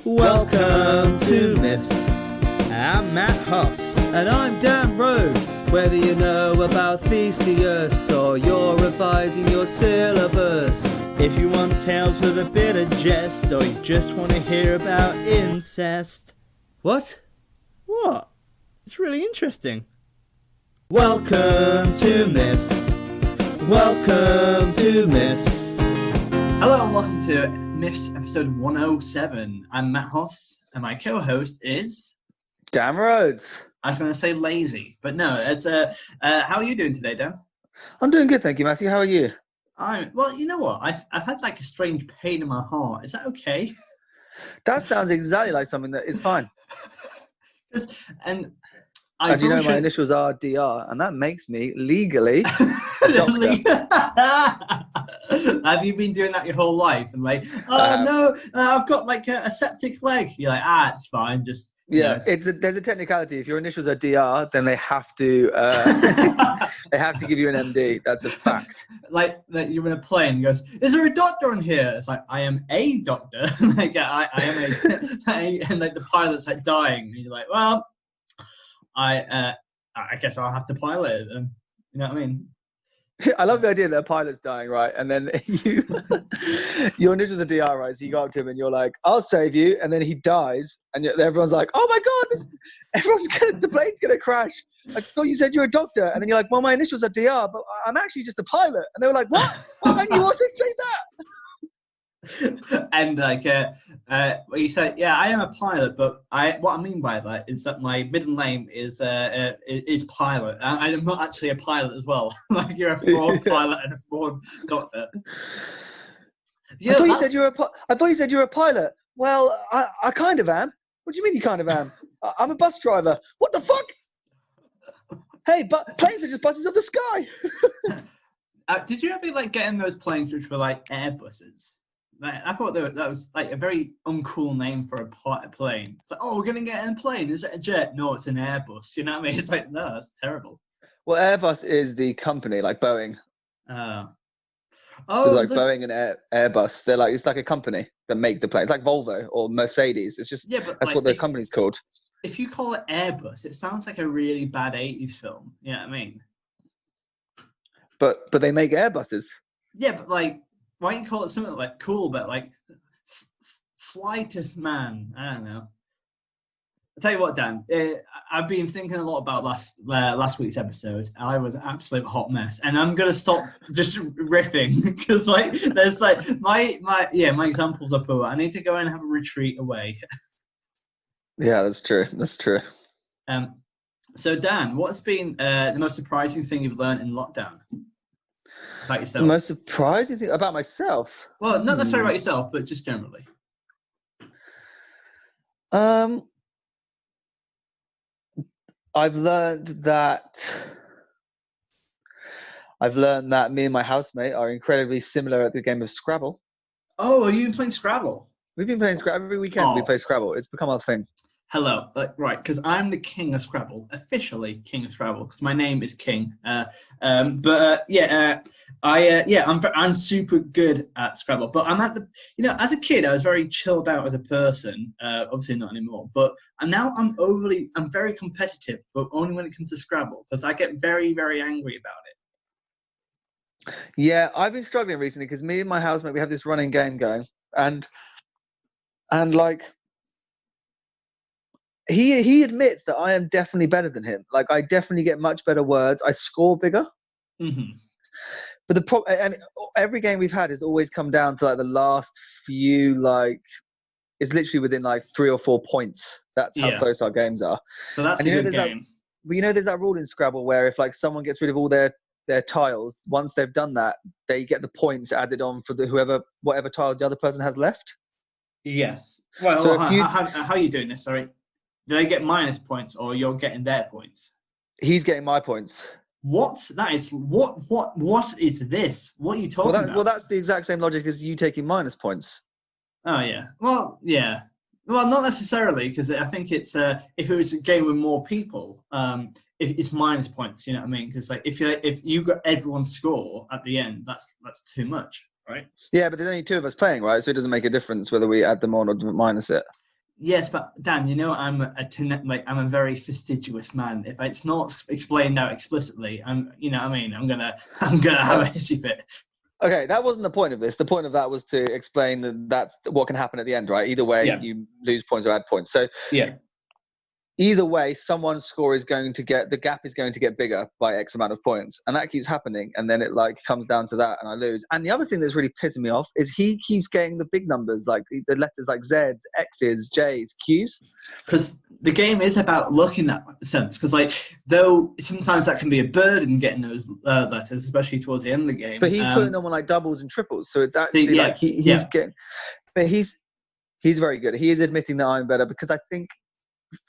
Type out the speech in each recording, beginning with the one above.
Welcome to Myths. I'm Matt Huss. And I'm Dan Rhodes. Whether you know about Theseus or you're revising your syllabus, If you want tales with a bit of jest, or you just want to hear about incest. What? What? It's really interesting. Welcome to Myths. Welcome to Myths. Hello and welcome to Myths episode 107. I'm Matt Hoss and my co-host is... Dan Rhodes. I was going to say lazy, but no, it's how are you doing today, Dan? I'm doing good, thank you, Matthew. How are you? Well, you know what? I've had like a strange pain in my heart. Is that okay? That sounds exactly like something that is fine. And As you know, my initials are DR, and that makes me legally a doctor. Have you been doing that your whole life? And like, no, I've got like a septic leg. You're like, it's fine, just... Yeah, there's a technicality. If your initials are DR, then they have to give you an MD. That's a fact. Like you're in a plane. And goes, is there a doctor on here? It's like, I am a doctor. Like I am and like the pilot's like dying. And you're like, well, I guess I'll have to pilot it. And you know what I mean? I love the idea that a pilot's dying, right? And then your initials are DR, right? So you go up to him and you're like, I'll save you. And then he dies. And everyone's like, oh my God, the plane's going to crash. I thought you said you're a doctor. And then you're like, well, my initials are DR, but I'm actually just a pilot. And they were like, what? Why can't you also say that? And like you said, yeah, I am a pilot, but what I mean by that is that my middle name is pilot. I'm not actually a pilot as well. Like you're a fraud pilot and a fraud doctor. Yeah, I thought you said you were a pilot. Well, I kind of am. What do you mean you kind of am? I'm a bus driver. What the fuck? Hey, but planes are just buses of the sky. Did you ever like get in those planes which were like Airbuses? Like, I thought that was like a very uncool name for a plane. It's like, oh, we're going to get in a plane. Is it a jet? No, it's an Airbus. You know what I mean? It's like, no, that's terrible. Well, Airbus is the company, like Boeing. So like Boeing and Airbus, it's like a company that make the planes, like Volvo or Mercedes. It's just, that's like, what the company's called. If you call it Airbus, it sounds like a really bad 80s film. You know what I mean? But they make Airbuses. Yeah, but like, why don't you call it something like cool, but like flightest man? I don't know. I'll tell you what, Dan. I've been thinking a lot about last week's episode. I was an absolute hot mess, and I'm gonna stop just riffing because like there's like my examples are poor. I need to go and have a retreat away. Yeah, that's true. That's true. So Dan, what's been the most surprising thing you've learned in lockdown? About yourself. The most surprising thing about myself? Well, not necessarily about yourself, but just generally. I've learned that me and my housemate are incredibly similar at the game of Scrabble. Oh, are you playing Scrabble? We've been playing Scrabble every weekend. We play Scrabble. It's become our thing. Hello, right? Because I'm the king of Scrabble, officially king of Scrabble, because my name is King. I'm super good at Scrabble. But I'm at the, as a kid, I was very chilled out as a person. Obviously not anymore. But now I'm very competitive, but only when it comes to Scrabble, because I get very, very angry about it. Yeah, I've been struggling recently because me and my housemate, we have this running game going, and like. He admits that I am definitely better than him. Like, I definitely get much better words. I score bigger. Mm-hmm. But the problem, and every game we've had has always come down to like the last few, like, it's literally within like 3 or 4 points. That's how close our games are. So that's a good game. There's that rule in Scrabble where if like someone gets rid of all their tiles, once they've done that, they get the points added on for whatever tiles the other person has left. Yes. Well, so how are you doing this? Sorry. Do they get minus points, or you're getting their points? He's getting my points. What? That is what is this? What are you talking about? Well, that's the exact same logic as you taking minus points. Oh yeah. Well, yeah. Well, not necessarily, because I think it's if it was a game with more people, it's minus points. You know what I mean? Because like if you got everyone's score at the end, that's too much, right? Yeah, but there's only 2 of us playing, right? So it doesn't make a difference whether we add them on or minus it. Yes, but Dan, I'm I'm a very fastidious man. If it's not explained out explicitly, I'm gonna have a hissy fit. Okay, that wasn't the point of this. The point of that was to explain that that's what can happen at the end, right? Either way, you lose points or add points. So yeah. Either way, someone's score is going to the gap is going to get bigger by X amount of points. And that keeps happening. And then it like comes down to that and I lose. And the other thing that's really pissing me off is he keeps getting the big numbers, like the letters like Z's, X's, J's, Q's. Because the game is about luck in that sense. Because though sometimes that can be a burden getting those letters, especially towards the end of the game. But he's putting them on like doubles and triples. So it's actually he's getting, but he's very good. He is admitting that I'm better because I think,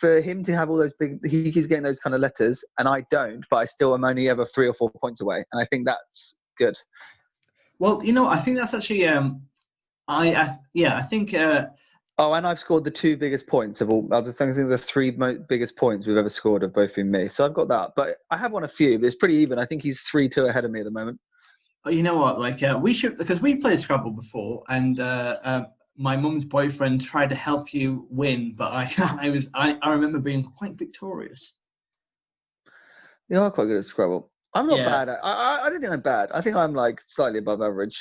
for him to have all those big, he's getting those kind of letters, and I don't, but I still am only ever 3 or 4 points away, and I think that's good. Well, I think that's actually, I think. Oh, and I've scored the 2 biggest points of all. I think the 3 biggest points we've ever scored have both been me, so I've got that. But I have won a few, but it's pretty even. I think he's 3-2 ahead of me at the moment. You know what? We should, because we played Scrabble before, and my mum's boyfriend tried to help you win, but I remember being quite victorious. You are quite good at Scrabble. I'm not bad at. I don't think I'm bad. I think I'm like slightly above average.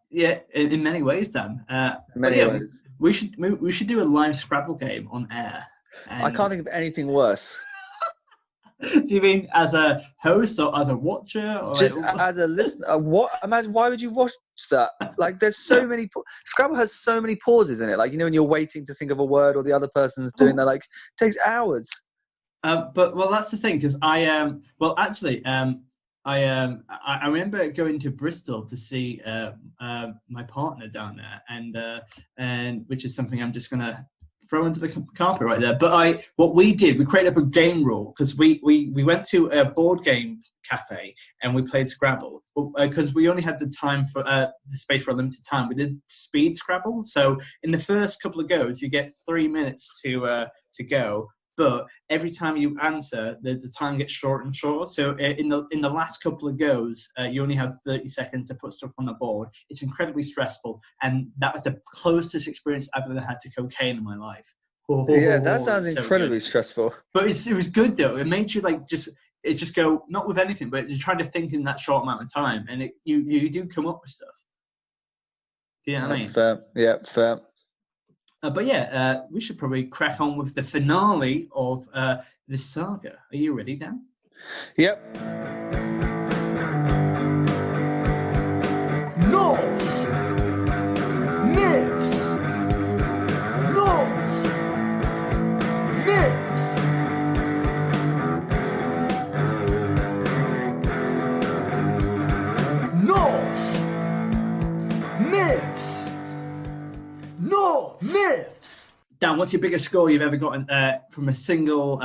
In many ways, Dan. In many ways. We should do a live Scrabble game on air. I can't think of anything worse. Do you mean as a host or as a watcher? Or just as a listener? What? Imagine, why would you watch that? Like, there's so many. Scrabble has so many pauses in it. Like, when you're waiting to think of a word or the other person's doing that, like, it takes hours. But that's the thing, because I remember going to Bristol to see my partner down there, and which is something I'm just gonna throw into the carpet right there. But what we did, we created up a game rule, because we went to a board game cafe and we played Scrabble, because we only had the time for the space for a limited time. We did speed Scrabble, so in the first couple of goes you get 3 minutes to go. But every time you answer, the time gets shorter and shorter. So in the last couple of goes, you only have 30 seconds to put stuff on the board. It's incredibly stressful, and that was the closest experience I've ever had to cocaine in my life. Yeah, that sounds incredibly stressful. But it was good though. It made you just go, not with anything, but you're trying to think in that short amount of time, and you do come up with stuff. Do you know what I mean? Fair. Yeah, fair. But we should probably crack on with the finale of this saga. Are you ready, Dan? Yep. Norse myths. Norse myths. Norse myths. Norse myths. Dan, what's your biggest score you've ever gotten from a single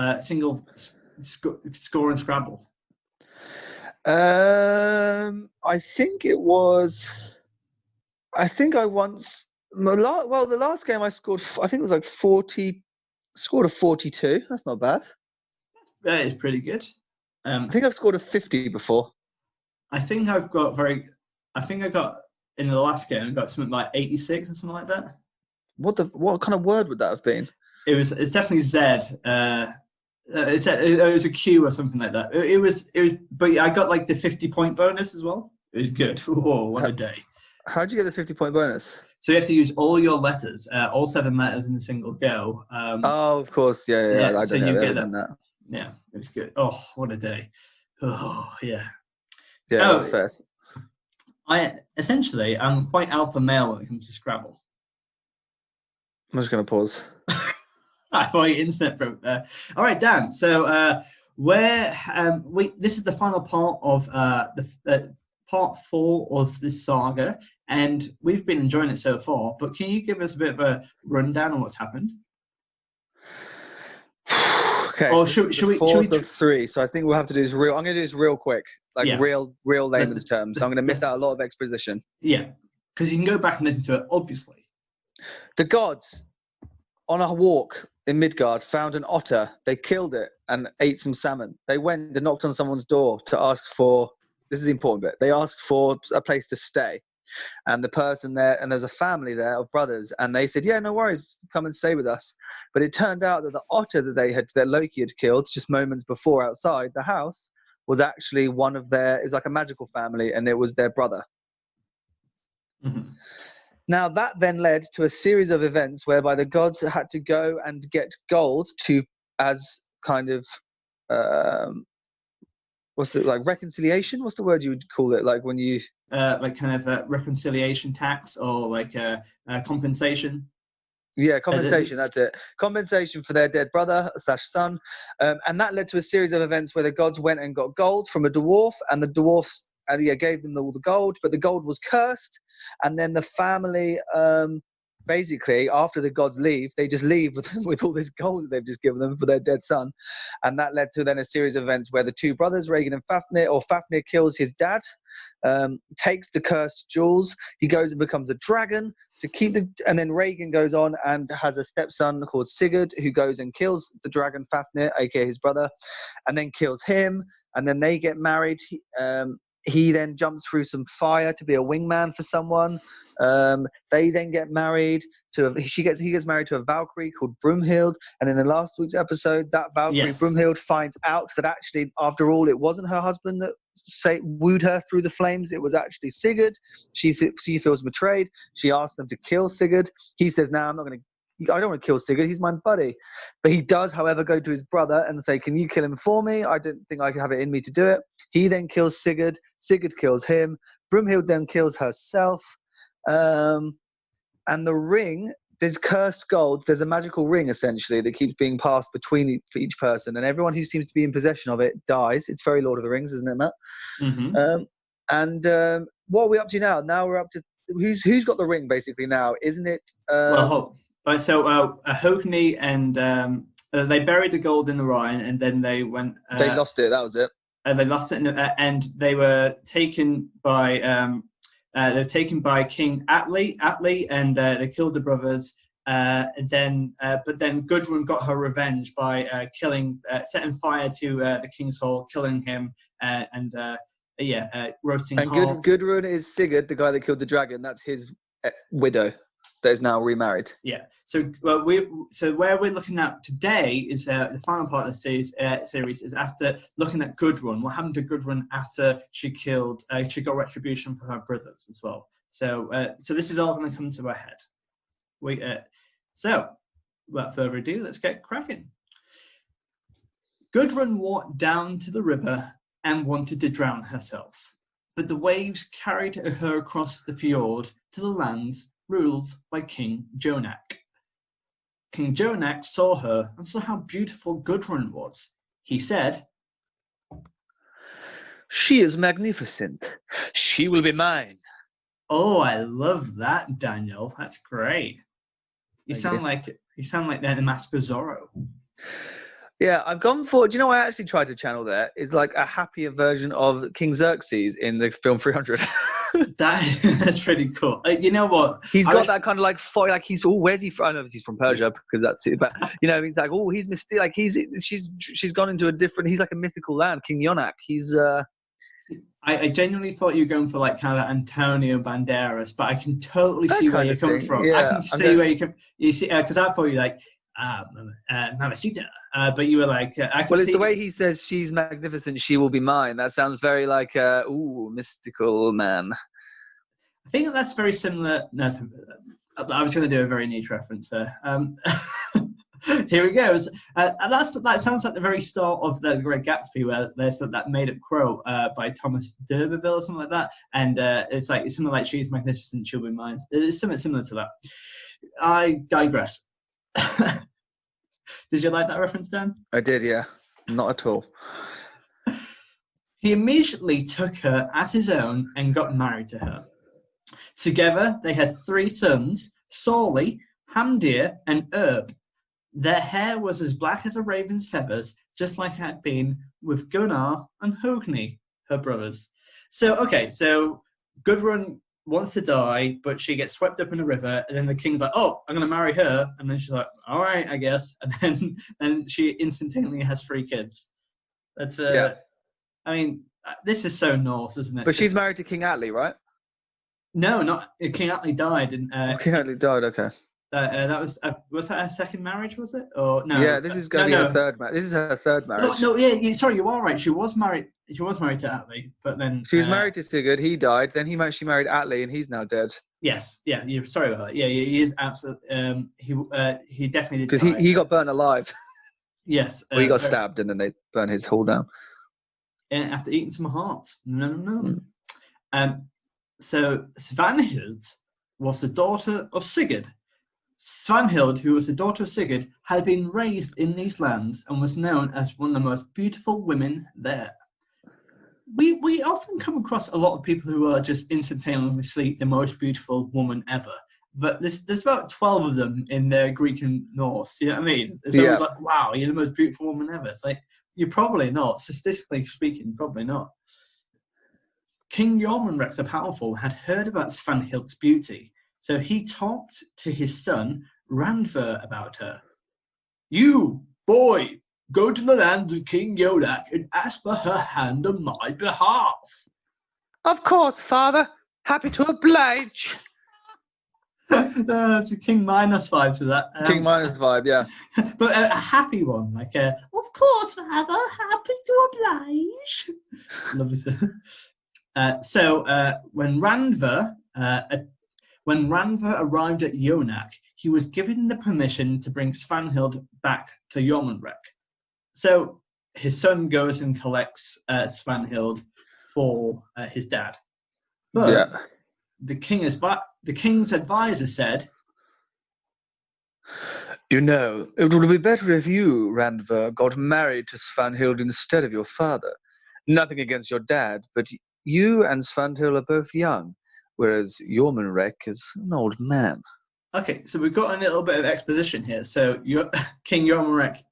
score in Scrabble? I think it was. I think I once. The last game I scored, I think it was like 40. Scored a 42. That's not bad. That is pretty good. I think I've scored a 50 before. I think I got in the last game. I got something like 86 or something like that. What kind of word would that have been? It's definitely Z. It was a Q or something like that. It was. But I got like the 50-point bonus as well. It was good. Whoa, what a day! How'd you get the 50-point bonus? So you have to use all your letters, all 7 letters in a single go. Oh, of course, yeah. I so don't you know. get that. Yeah, it was good. Oh, what a day! Oh, yeah. Yeah, that's fair. I'm quite alpha male when it comes to Scrabble. I'm just going to pause. I thought your internet broke there. All right, Dan. So this is the final part of the part 4 of this saga, and we've been enjoying it so far. But can you give us a bit of a rundown on what's happened? Okay. Or should we? Of 3. So I think we'll have to do this real. I'm going to do this real quick, real layman's terms. So I'm going to miss out a lot of exposition. Yeah, because you can go back and listen to it, obviously. The gods, on a walk in Midgard, found an otter. They killed it and ate some salmon. They went and knocked on someone's door to ask for, this is the important bit, they asked for a place to stay. and the person there, and there's a family there of brothers, and they said, yeah, no worries, come and stay with us. But it turned out that the otter that Loki had killed just moments before outside the house was actually one of is like a magical family, and it was their brother. Mhm. Now that then led to a series of events whereby the gods had to go and get gold as kind of what's it, like reconciliation? What's the word you would call it? Like when you like kind of a reconciliation tax or like a compensation. Yeah, compensation. That's it. Compensation for their dead brother/son, and that led to a series of events where the gods went and got gold from a dwarf, and the dwarfs gave them all the gold, but the gold was cursed, and then the family, basically, after the gods leave, they just leave with all this gold that they've just given them for their dead son, and that led to then a series of events where the two brothers, Regan and Fafnir, or Fafnir kills his dad, takes the cursed jewels, he goes and becomes a dragon to keep and then Regan goes on and has a stepson called Sigurd who goes and kills the dragon Fafnir, aka his brother, and then kills him, and then they get married. He then jumps through some fire to be a wingman for someone. They then get married he gets married to a Valkyrie called Brumhild, and in the last week's episode, that Valkyrie Brumhild finds out that actually, after all, it wasn't her husband that wooed her through the flames. It was actually Sigurd. She feels betrayed. She asks them to kill Sigurd. He says, "No, I don't want to kill Sigurd. He's my buddy." But he does, however, go to his brother and say, "Can you kill him for me? I don't think I have it in me to do it." He then kills Sigurd. Sigurd kills him. Brumhild then kills herself. And the ring, there's cursed gold. There's a magical ring, essentially, that keeps being passed between for each person. And everyone who seems to be in possession of it dies. It's very Lord of the Rings, isn't it, Matt? Mm-hmm. What are we up to now? Now we're up to who's got the ring, basically, now, isn't it? So Hogni and they buried the gold in the Rhine, and then they went. They lost it. That was it. They lost it, and they were taken by King Atli, and they killed the brothers. But then Gudrun got her revenge by setting fire to the king's hall, killing him, roasting. And Gudrun is Sigurd, the guy that killed the dragon. That's his widow that is now remarried. Yeah. So where we're looking at today is the final part of the series is after looking at Gudrun. What happened to Gudrun after she got retribution for her brothers as well. So this is all going to come to a head. So without further ado, let's get cracking. Gudrun walked down to the river and wanted to drown herself, but the waves carried her across the fjord to the lands ruled by King Jonak. King Jonak saw her and saw how beautiful Gudrun was. He said, "She is magnificent. She will be mine." Oh, I love that, Daniel. That's great. You sound like the Mask of Zorro. Yeah, I've gone for. Do you know what I actually tried to channel there? Is like a happier version of King Xerxes in the film 300. That's pretty cool. You know what? He's got that kind of like he's where's he from? I know he's from Persia because that's it. But it's like he's mysterious. Like she's gone into a different. He's like a mythical land. King Jonak. He's. I genuinely thought you were going for like kind of Antonio Banderas, but I can totally see where you're coming from. Yeah, I can see where you come. You see, because I thought you like Mamacita, but you were like, it's the way he says she's magnificent, she will be mine. That sounds very like mystical man. I think that's very similar. No, I was going to do a very niche reference there. Here it goes. That sounds like the very start of The Great Gatsby, where there's that made-up quote by Thomas D'Urberville or something like that, and it's something like "She's magnificent, she'll be mine." It's something similar to that. I digress. Did you like that reference, Dan? I did, yeah. Not at all. He immediately took her as his own and got married to her. Together, they had 3 sons: Sorli, Hamdir, and Erb. Their hair was as black as a raven's feathers, just like it had been with Gunnar and Hogni, her brothers. So Gudrun wants to die, but she gets swept up in a river, and then the king's like, "Oh, I'm going to marry her," and then she's like, "All right, I guess," and then she instantaneously has 3 kids. That's I mean, this is so Norse, isn't it? But she's married to King Atli, right? No, not King Atli died, and King Atli died. Okay. that was that her second marriage? Was it or no? Yeah, this is going to be no. her third marriage. This is her third marriage. No, yeah, sorry, you are right. She was married. She was married to Atli, but then She was married to Sigurd. He died. Then she married Atli, and he's now dead. Yes, yeah, you're sorry about that. Yeah, he is absolutely. He definitely did Because die. he got burnt alive. Yes, Well, he got stabbed, and then they burned his hall down. after eating some hearts. No. So Svanhild was the daughter of Sigurd. Svanhild, who was the daughter of Sigurd, had been raised in these lands and was known as one of the most beautiful women there. We often come across a lot of people who are just instantaneously the most beautiful woman ever. But there's about 12 of them in Greek and Norse. You know what I mean? It's always like, wow, you're the most beautiful woman ever. It's like, you're probably not. Statistically speaking, probably not. King Jormunrek the Powerful had heard about Svanhild's beauty, so he talked to his son Randver about her. You, boy, go to the land of King Yolak and ask for her hand on my behalf. Of course, father. Happy to oblige. It's a King Minos vibe to that. King Minos vibe, yeah. But a happy one, like, of course, father, happy to oblige. Lovely stuff. So when Randver arrived at Yonak, he was given the permission to bring Svanhild back to Jormunrek. So his son goes and collects Svanhild for his dad. But the king's advisor said, "You know, it would be better if you, Randver, got married to Svanhild instead of your father. Nothing against your dad, but you and Svanhild are both young, whereas Jormunrek is an old man." Okay, so we've got a little bit of exposition here. So King Jormunrek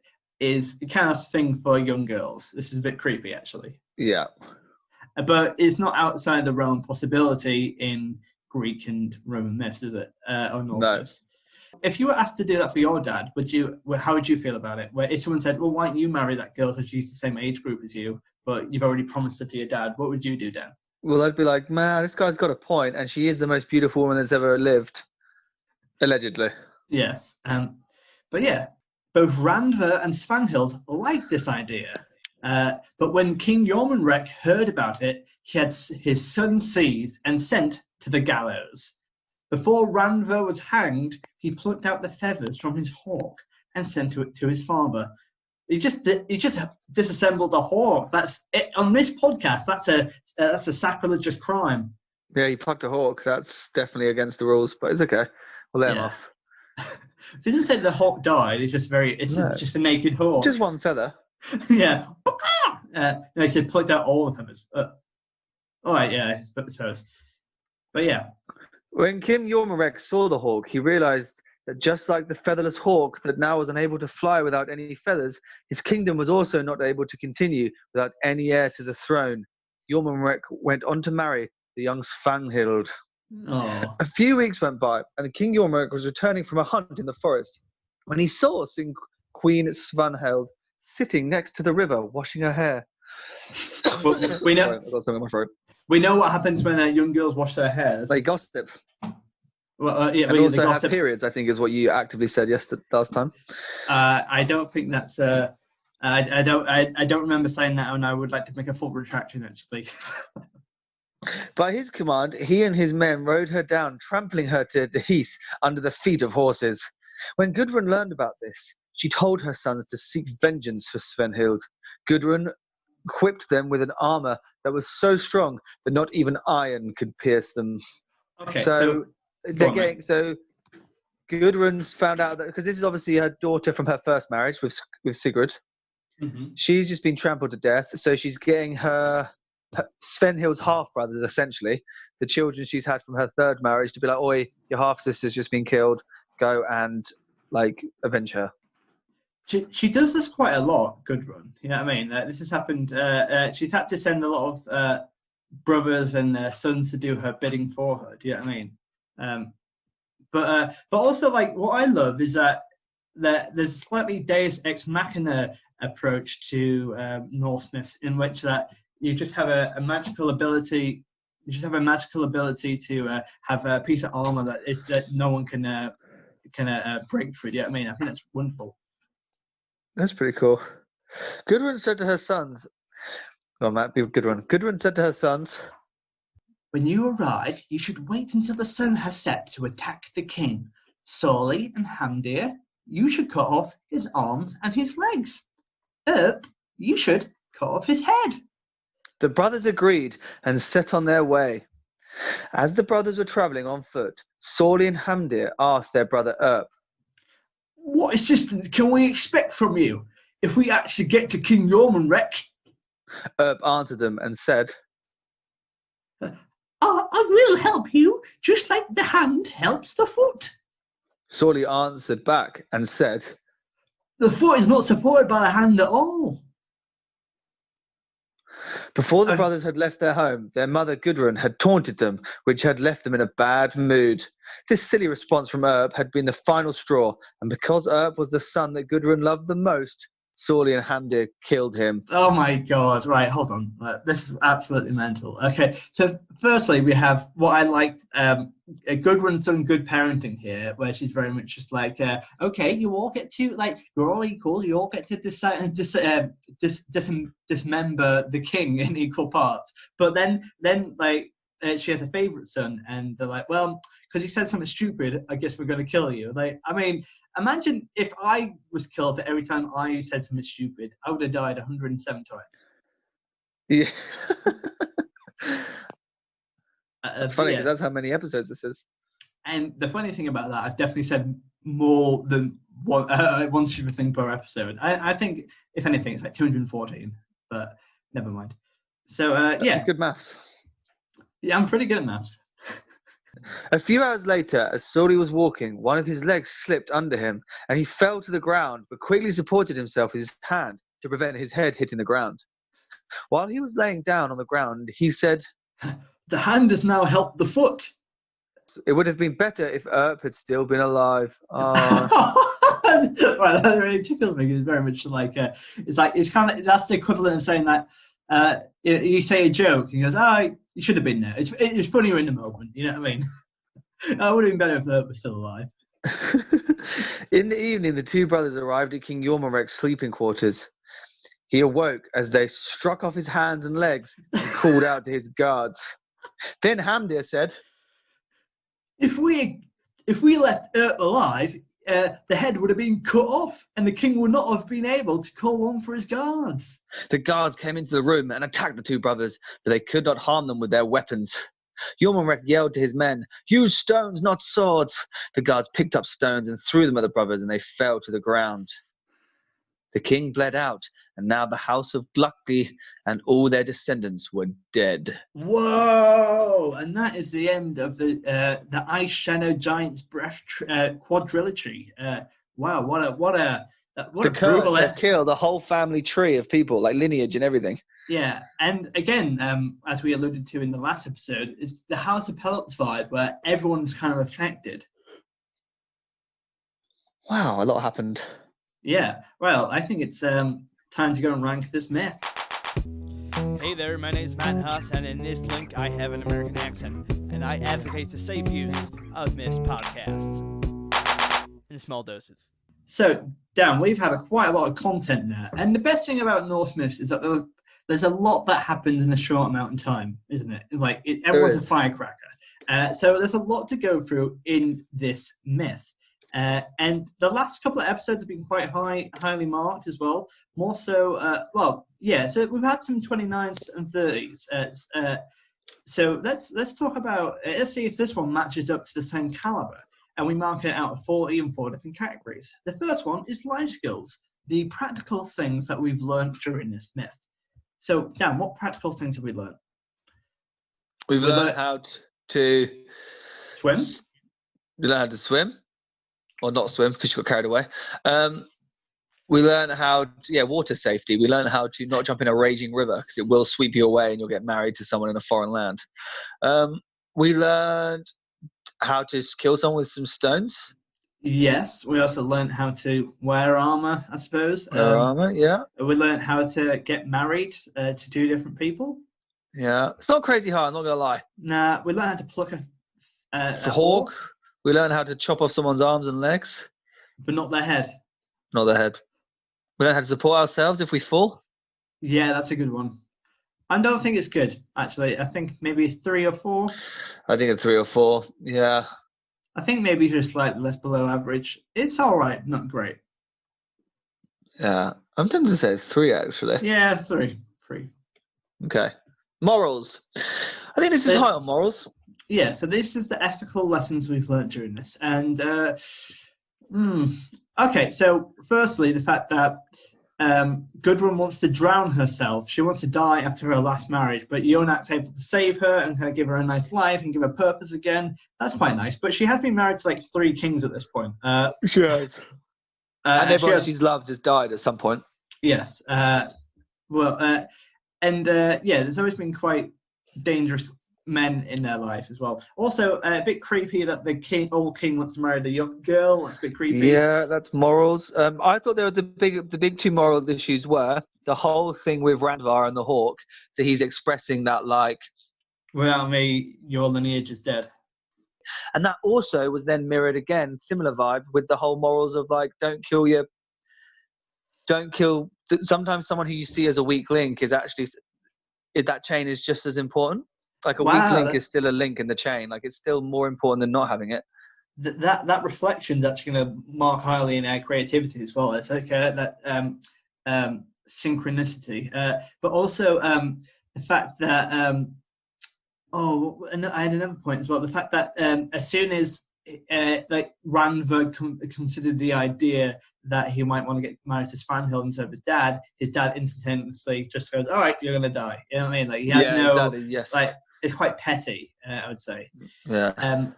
is a kind of thing for young girls. This is a bit creepy, actually. Yeah. But it's not outside the realm of possibility in Greek and Roman myths, is it? Or Norse myths. If you were asked to do that for your dad, how would you feel about it? Where if someone said, well, why don't you marry that girl because she's the same age group as you, but you've already promised it to your dad, what would you do, Dan? Well, I'd be like, man, this guy's got a point, and she is the most beautiful woman that's ever lived. Allegedly. Yes. But yeah, both Randver and Svanhild liked this idea. But when King Jormunrek heard about it, he had his son seized and sent to the gallows. Before Randver was hanged, he plucked out the feathers from his hawk and sent it to his father. He just disassembled a hawk. That's it. On this podcast, that's a sacrilegious crime. Yeah, he plucked a hawk. That's definitely against the rules, but it's okay. We'll let him off. It didn't say the hawk died. It's just just a naked hawk. Just one feather. Yeah. No, he said plucked out all of them. All right, yeah, I suppose. But yeah. When King Jormunrek saw the hawk, he realized that just like the featherless hawk that now was unable to fly without any feathers, his kingdom was also not able to continue without any heir to the throne. Jormunrek went on to marry the young Svanhild. Oh. A few weeks went by, and the King Jormunrek was returning from a hunt in the forest when he saw Queen Svanhild sitting next to the river, washing her hair. Well, we know. Sorry, I got something in my throat. We know what happens when young girls wash their hairs. They gossip. Well, and also have periods, I think, is what you actively said last time. I don't think that's. I don't remember saying that, and I would like to make a full retraction, actually. By his command, he and his men rode her down, trampling her to the heath under the feet of horses. When Gudrun learned about this, she told her sons to seek vengeance for Svanhild. Gudrun equipped them with an armor that was so strong that not even iron could pierce them. Okay, so Gudrun's found out that, because this is obviously her daughter from her first marriage with Sigurd. Mm-hmm. She's just been trampled to death, so she's getting her Svanhild's half-brothers, essentially, the children she's had from her third marriage, to be like, oi, your half-sister's just been killed, go and, avenge her. She does this quite a lot, Gudrun. You know what I mean? This has happened. She's had to send a lot of brothers and sons to do her bidding for her. Do you know what I mean? But also, what I love is that there's a slightly Deus Ex Machina approach to Norse myths, in which that you just have a magical ability You just have a magical ability to have a piece of armor that no one can break through. Do you know what I mean? I think that's wonderful. That's pretty cool. Gudrun said to her sons, well, might be Gudrun. Gudrun said to her sons, When you arrive, you should wait until the sun has set to attack the king. Sorley and Hamdir, you should cut off his arms and his legs. You should cut off his head. the brothers agreed and set on their way. As the brothers were travelling on foot, Sorley and Hamdir asked their brother Erp, What assistance can we expect from you if we actually get to King Jormunrek? Erp answered them and said, I will help you, just like the hand helps the foot. Sorley answered back and said, The foot is not supported by the hand at all. Before the brothers had left their home, their mother Gudrun had taunted them, which had left them in a bad mood. This silly response from Erp had been the final straw, and because Erp was the son that Gudrun loved the most, Sorley and Hamdir killed him. Oh my god, right, hold on. This is absolutely mental. Okay, so firstly, we have what I like. Gudrun's done good parenting here, where she's very much just like, okay, you all get to, like, you're all equals, you all get to decide, dismember the king in equal parts. But then like, she has a favourite son, and they're like, well, because you said something stupid, I guess we're going to kill you. Like, I mean, imagine if I was killed for every time I said something stupid, I would have died 107 times. Yeah. It's funny Yeah. because that's how many episodes this is. And the funny thing about that, I've definitely said more than one stupid thing per episode. I think, if anything, it's like 214, but never mind. So, yeah. Good maths. Yeah, I'm pretty good at maths. A few hours later, as Sorley was walking, one of his legs slipped under him, and he fell to the ground, but quickly supported himself with his hand to prevent his head hitting the ground. While he was laying down on the ground, he said, The hand has now helped the foot. it would have been better if Erp had still been alive. Well, that really tickles me. It's very much like, it's kind of, that's the equivalent of saying that you say a joke and he goes, you should have been there. It's funnier in the moment, you know what I mean? It would have been better if Erp was still alive. In the evening, the two brothers arrived at King Jormunrek's sleeping quarters. He awoke as they struck off his hands and legs and called out to his guards. Then Hamdir said, If we left Erp alive, the head would have been cut off, and the king would not have been able to call one for his guards. The guards came into the room and attacked the two brothers, but they could not harm them with their weapons. Jormunrek yelled to his men, Use stones, not swords. The guards picked up stones and threw them at the brothers, and they fell to the ground. The king bled out, and now the house of Plucked and all their descendants were dead. Whoa! And that is the end of the Ice Shadow Giant's Breath quadrilogy. Wow! What a The curse has killed a whole family tree of people, like lineage and everything. Yeah, and again, as we alluded to in the last episode, it's the House of Pellets vibe where everyone's kind of affected. Wow, a lot happened. Yeah, well, I think it's time to go and rank this myth. Hey there, my name is Matt Huss, and in this link I have an American accent, and I advocate the safe use of myths podcasts in small doses. So, Dan, we've had quite a lot of content there, and the best thing about Norse myths is that there's a lot that happens in a short amount of time, isn't it? Like, everyone's a firecracker. So there's a lot to go through in this myth. And the last couple of episodes have been quite highly marked as well. More so, so we've had some 29s and 30s. So let's talk about, let's see if this one matches up to the same caliber. And we mark it out of 40 in 4 different categories. The first one is life skills, the practical things that we've learned during this myth. So, Dan, what practical things have we learned? We've learned how to swim. We learned how to swim. Or not swim, because you got carried away. We learn water safety. We learn how to not jump in a raging river, because it will sweep you away and you'll get married to someone in a foreign land. We learned how to kill someone with some stones. Yes, we also learned how to wear armor, I suppose. Armor, yeah. We learned how to get married to 2 different people. Yeah, it's not crazy hard. I'm not gonna lie. Nah, we learn how to pluck For a hawk, we learn how to chop off someone's arms and legs, but not their head. not their head. We learn how to support ourselves if we fall. Yeah, that's a good one. I don't think it's good, actually. I think maybe 3 or 4. I think it's 3 or 4. Yeah. I think maybe just slightly less below average. It's all right, not great. Yeah. I'm tempted to say 3 actually. Yeah, 3. 3. Okay. Morals. I think this is high on morals. Yeah, so this is the ethical lessons we've learned during this. And, okay, so firstly, the fact that Gudrun wants to drown herself. She wants to die after her last marriage, but Jonak's able to save her and kind of give her a nice life and give her purpose again. That's quite nice. But she has been married to like 3 kings at this point. She has. And everyone she's loved has died at some point. Yes. Yeah, there's always been quite dangerous men in their life as well. Also, a bit creepy that the old king wants to marry the young girl. That's a bit creepy. Yeah, that's morals. I thought there were the big 2 moral issues were the whole thing with Randvar and the hawk. So he's expressing that like, without me, your lineage is dead. And that also was then mirrored again, similar vibe with the whole morals of like, don't kill. Sometimes someone who you see as a weak link is actually, that chain is just as important. Like a weak link is still a link in the chain. Like it's still more important than not having it. That reflection is actually going to mark highly in our creativity as well. It's like that synchronicity, but also the fact that I had another point as well. The fact that as soon as like Randver considered the idea that he might want to get married to Svanhild instead of his dad instantaneously just goes, "All right, you're going to die." You know what I mean? Like he has like it's quite petty, I would say. Yeah. And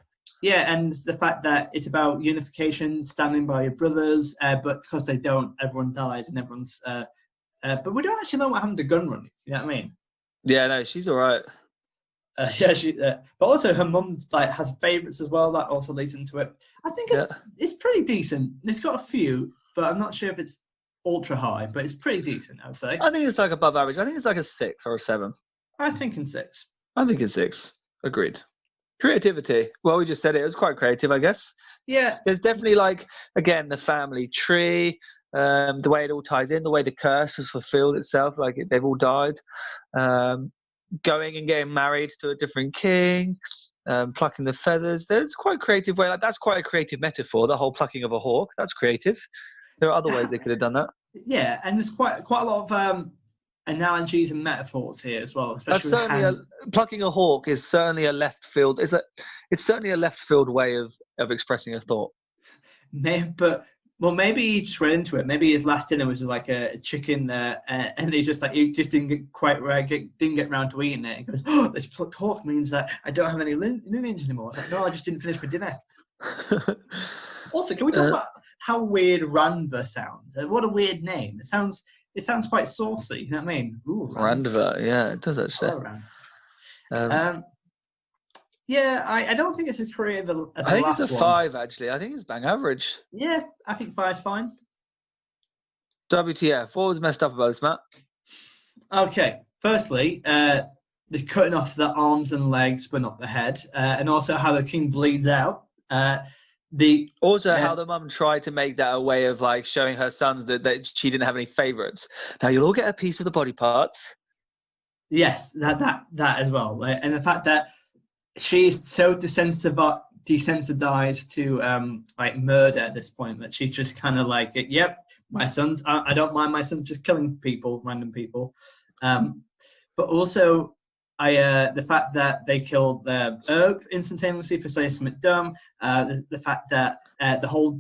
the fact that it's about unification, standing by your brothers, but because they don't, everyone dies and everyone's. But we don't actually know what happened to Gudrun. You know what I mean? Yeah, no, she's all right. But also her mum like has favourites as well. That also leads into it. I think it's pretty decent. It's got a few, but I'm not sure if it's ultra high. But it's pretty decent, I would say. I think it's like above average. I think it's like a 6 or a 7. I was thinking 6. I think it's 6. Agreed. Creativity. Well, we just said it was quite creative, I guess. Yeah. There's definitely like, again, the family tree, the way it all ties in, the way the curse has fulfilled itself, like they've all died. Going and getting married to a different king, plucking the feathers. There's quite a creative way. Like that's quite a creative metaphor, the whole plucking of a hawk. That's creative. There are other ways they could have done that. Yeah, and there's quite a lot of analogies and metaphors here as well. That's certainly plucking a hawk is certainly a left field. It's certainly a left field way of expressing a thought. Maybe he just went into it. Maybe his last dinner was just like a chicken, and he just didn't get round to eating it. He goes, "Oh, this plucked hawk means that I don't have any lineage anymore." It's like, no, I just didn't finish my dinner. Also, can we talk about how weird Randver sounds? What a weird name! It sounds quite saucy. You know what I mean? Ooh, Randver, yeah, it does actually. Yeah, I don't think it's as creative as I think it's a 5 actually. I think it's bang average. Yeah, I think 5's fine. WTF? What was messed up about this, Matt? Okay, firstly, the cutting off the arms and legs, but not the head, and also how the king bleeds out. How the mum tried to make that a way of like showing her sons that she didn't have any favourites. Now you'll all get a piece of the body parts. Yes, that as well, and the fact that she's so desensitized to like murder at this point that she's just kind of like, yep, my sons. I don't mind my sons just killing random people. But also, the fact that they killed Erb instantaneously for saying something dumb. The fact that the whole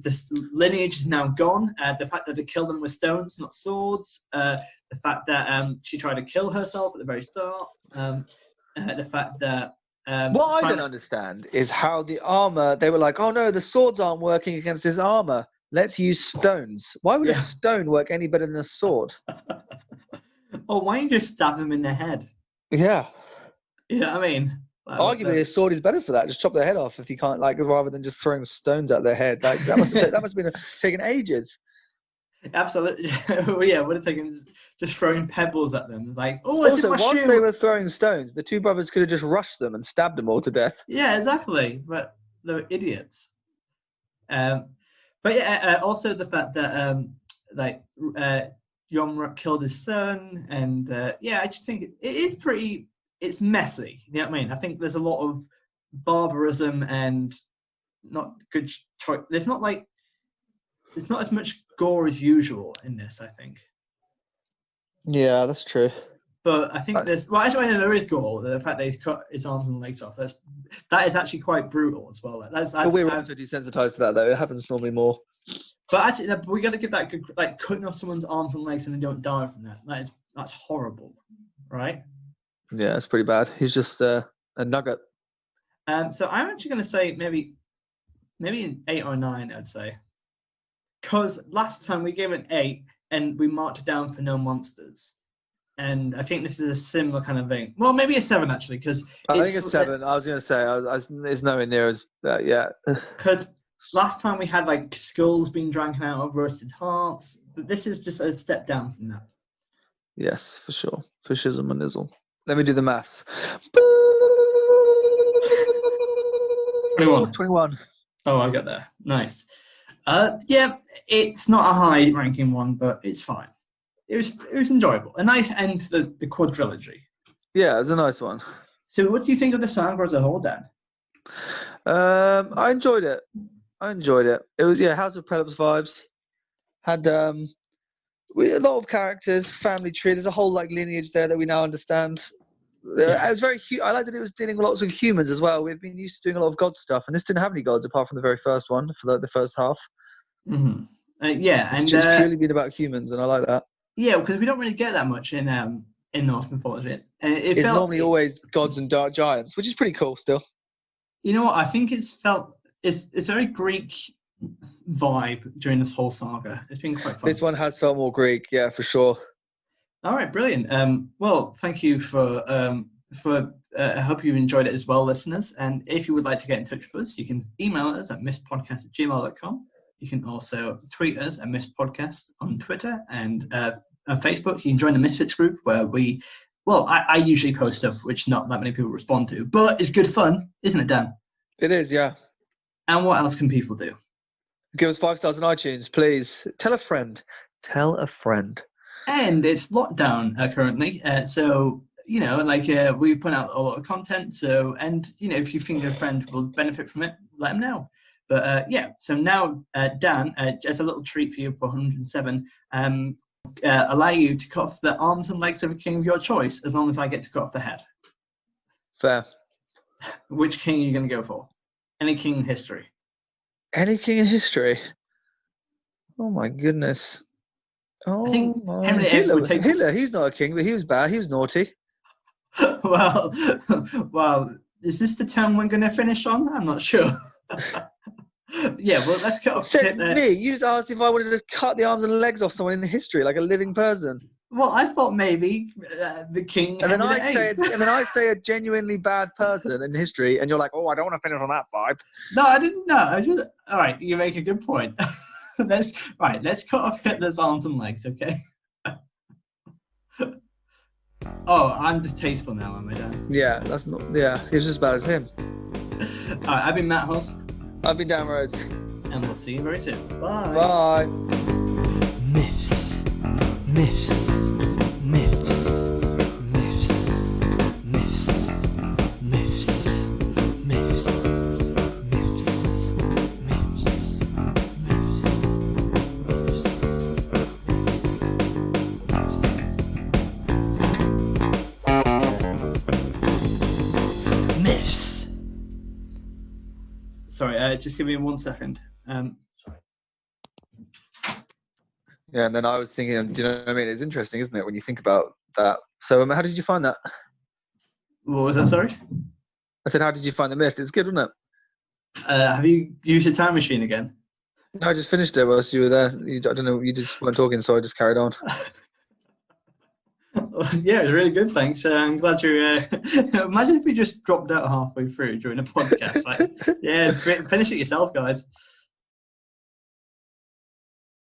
lineage is now gone. The fact that they killed them with stones, not swords. The fact that she tried to kill herself at the very start. The fact that what I don't understand is how the armor, they were like, oh no, the swords aren't working against his armor. Let's use stones. Why would a stone work any better than a sword? Why don't you just stab him in the head? Yeah. You know what I mean? Arguably, a sword is better for that. Just chop their head off if you can't, like, rather than just throwing stones at their head. Like that must have been taken ages. Absolutely. Well, yeah, would have taken just throwing pebbles at them. Like, oh, it's in Also, my whilst shoe. they were throwing stones, the two brothers could have just rushed them and stabbed them all to death. Yeah, exactly. But they're idiots. But yeah, also the fact that like Yomra killed his son, and yeah, I just think it is pretty. It's messy. You know what I mean? I think there's a lot of barbarism and not good choice. There's not as much gore as usual in this, I think. Yeah, that's true. But I think there's actually there is gore. The fact that he's cut his arms and legs off, that is actually quite brutal as well. That's But we're also desensitized to that, though. It happens normally more. But actually, we got to give that good, like cutting off someone's arms and legs and they don't die from that. That's horrible, right? Yeah, it's pretty bad. He's just a nugget. So I'm actually going to say maybe an 8 or 9. I'd say, because last time we gave it an 8 and we marked it down for no monsters. And I think this is a similar kind of thing. Well, maybe a 7 actually, because I think it's 7. I was going to say it's nowhere near as that yet. Because last time we had like skulls being drank out of roasted hearts. But this is just a step down from that. Yes, for sure. For shizzle and nizzle. Let me do the maths. 21. Oh, I got there. Nice. Yeah, it's not a high ranking one, but it's fine. It was enjoyable. A nice end to the quadrilogy. Yeah, it was a nice one. So what do you think of the saga as a whole, Dan? I enjoyed it. It was House of Pelops vibes. Had a lot of characters, family tree. There's a whole like lineage there that we now understand. Yeah. It was very. I like that it was dealing lots with humans as well. We've been used to doing a lot of god stuff, and this didn't have any gods apart from the very first one for the first half. Mm-hmm. Yeah, it's and just purely been about humans, and I like that. Yeah, because we don't really get that much in Norse mythology. It's normally always gods and dark giants, which is pretty cool still. You know what? I think it's very Greek vibe during this whole saga. It's been quite fun. This one has felt more Greek, yeah, for sure. All right, brilliant. Well, thank you for I hope you enjoyed it as well, listeners. And if you would like to get in touch with us, you can email us at misspodcast@gmail.com. You can also tweet us at misspodcast on Twitter and on Facebook. You can join the Misfits group where I usually post stuff which not that many people respond to, but it's good fun, isn't it, Dan? It is, yeah. And what else can people do? Give us 5 stars on iTunes, please. Tell a friend. And it's lockdown currently, so we put out a lot of content. So, and if you think a friend will benefit from it, let them know. But so now Dan, as a little treat for you for 107, allow you to cut off the arms and legs of a king of your choice, as long as I get to cut off the head. Fair. Which king are you going to go for? Any king in history? Any king in history? Oh my goodness. I think my Henry VIII would take Hitler, he's not a king, but he was bad. He was naughty. Well, is this the term we're going to finish on? I'm not sure. Yeah, well, let's cut off. Said me. You just asked if I wanted to cut the arms and legs off someone in history, like a living person. Well, I thought maybe the king. And then I say a genuinely bad person in history, and you're like, "Oh, I don't want to finish on that vibe." No, I didn't know. All right, you make a good point. Let's cut off Hitler's arms and legs, okay? Oh, I'm distasteful now, am I, Dan? Yeah, that's not. Yeah, he's just as bad as him. All right, I've been Matt Hoss. I've been Dan Rhodes. And we'll see you very soon. Bye. Bye. Myths. Myths. Myths. Myths. Myths. Myths. Myths. Myths. Myths. Myths. Sorry, just give me 1 second. Yeah, and then I was thinking, do you know what I mean? It's interesting, isn't it, when you think about that? So, how did you find that? What was that, sorry? I said, how did you find the myth? It's good, wasn't it? Have you used a time machine again? No, I just finished it whilst you were there. I don't know, you just weren't talking, so I just carried on. Yeah, it was really good, thanks. I'm glad you. Imagine if we just dropped out halfway through during a podcast. Like, yeah, finish it yourself, guys.